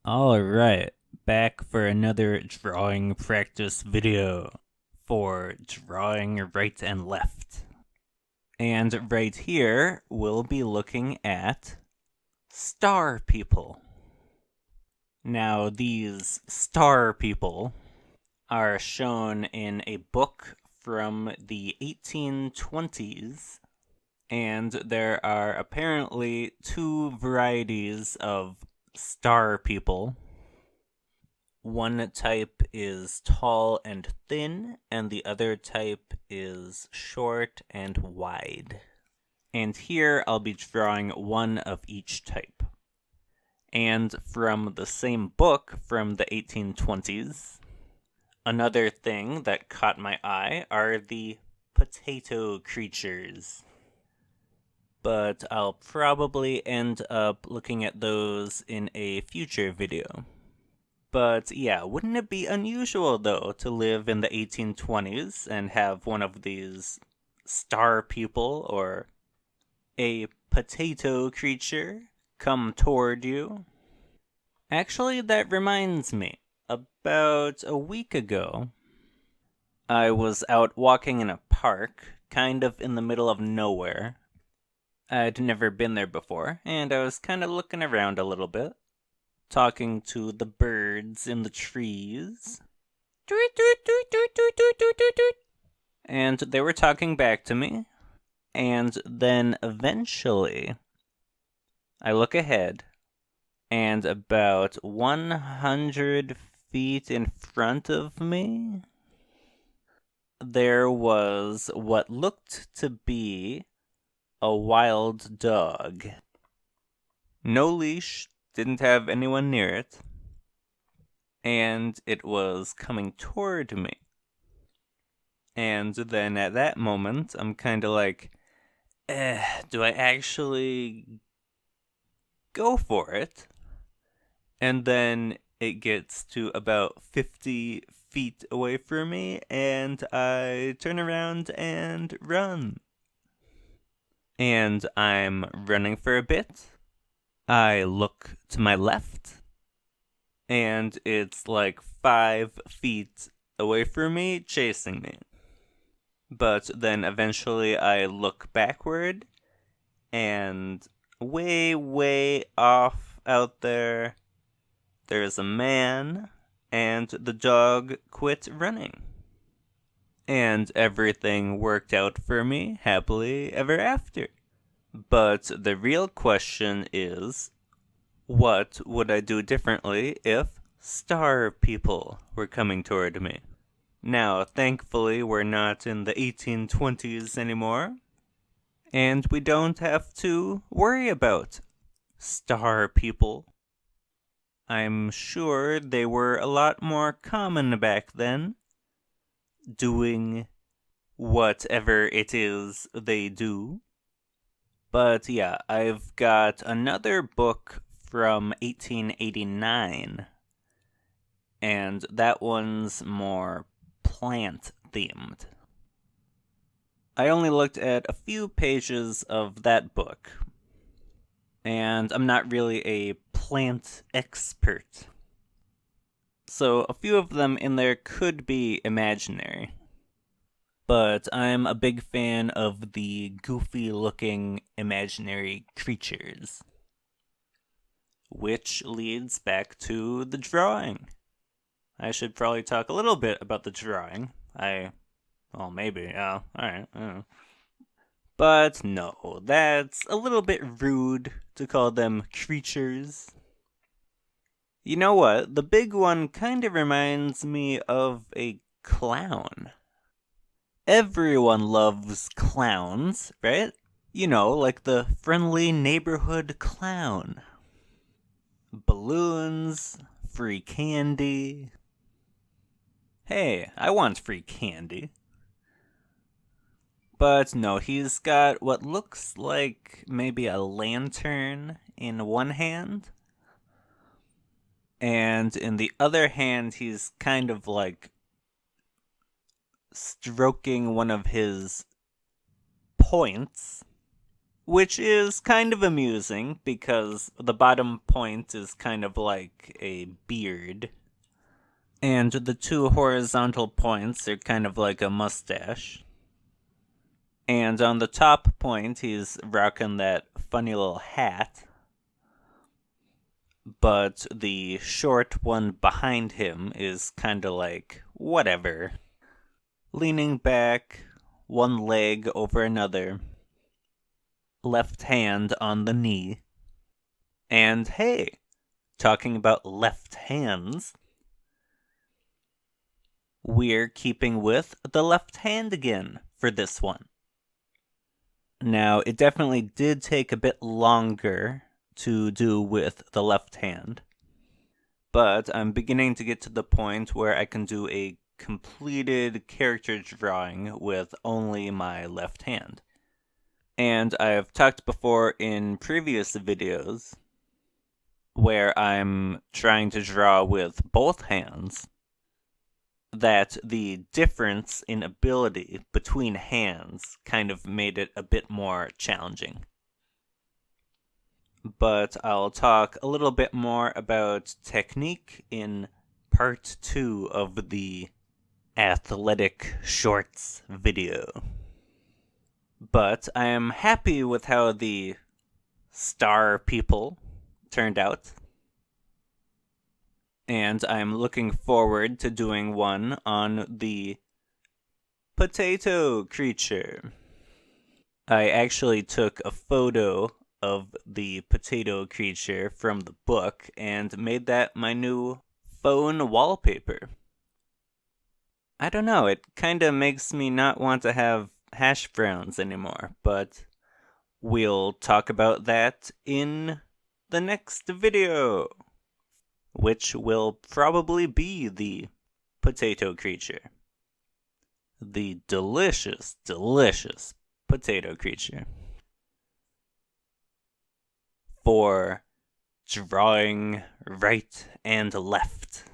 Alright, back for another drawing practice video for drawing right and left. And right here, we'll be looking at star people. Now, these star people are shown in a book from the 1820s, and there are apparently two varieties of star people. One type is tall and thin, and the other type is short and wide. And here I'll be drawing one of each type. And from the same book from the 1820s, another thing that caught my eye are the potato creatures. But I'll probably end up looking at those in a future video. But yeah, wouldn't it be unusual, though, to live in the 1820s and have one of these star people or a potato creature come toward you? Actually, that reminds me. About a week ago, I was out walking in a park, kind of in the middle of nowhere. I'd never been there before, and I was kind of looking around a little bit, talking to the birds in the trees. And they were talking back to me. And then eventually, I look ahead, and about 100 feet in front of me, there was what looked to be a wild dog. No leash, didn't have anyone near it, and it was coming toward me. And then at that moment, I'm kind of like, do I actually go for it? And then it gets to about 50 feet away from me, and I turn around and run. And I'm running for a bit. I look to my left, and it's like 5 feet away from me, chasing me. But then eventually I look backward, and way, way off out there, there's a man, and the dog quit running. And everything worked out for me happily ever after. But the real question is, what would I do differently if star people were coming toward me? Now, thankfully, we're not in the 1820s anymore, and we don't have to worry about star people. I'm sure they were a lot more common back then, doing whatever it is they do. But yeah, I've got another book from 1889, and that one's more plant-themed. I only looked at a few pages of that book, and I'm not really a plant expert. So a few of them in there could be imaginary. But I'm a big fan of the goofy-looking imaginary creatures. Which leads back to the drawing. I should probably talk a little bit about the drawing. Maybe, alright. But no, that's a little bit rude to call them creatures. You know what? The big one kind of reminds me of a clown. Everyone loves clowns, right? You know, like the friendly neighborhood clown. Balloons, free candy. Hey, I want free candy. But no, he's got what looks like maybe a lantern in one hand. And in the other hand, he's kind of like stroking one of his points which is kind of amusing because the bottom point is kind of like a beard, and the two horizontal points are kind of like a mustache. And on the top point, he's rocking that funny little hat. But the short one behind him is kind of like, whatever. Leaning back, one leg over another, left hand on the knee. And hey, talking about left hands, we're keeping with the left hand again for this one. Now, it definitely did take a bit longer to do with the left hand, but I'm beginning to get to the point where I can do a completed character drawing with only my left hand. And I've talked before in previous videos where I'm trying to draw with both hands, that the difference in ability between hands kind of made it a bit more challenging. But I'll talk a little bit more about technique in part 2 of the athletic shorts video. But I am happy with how the star people turned out. And I'm looking forward to doing one on the potato creature. I actually took a photo of the potato creature from the book and made that my new phone wallpaper. I don't know, it kinda makes me not want to have hash browns anymore, but we'll talk about that in the next video, which will probably be the potato creature. The delicious, delicious potato creature. For drawing right and left.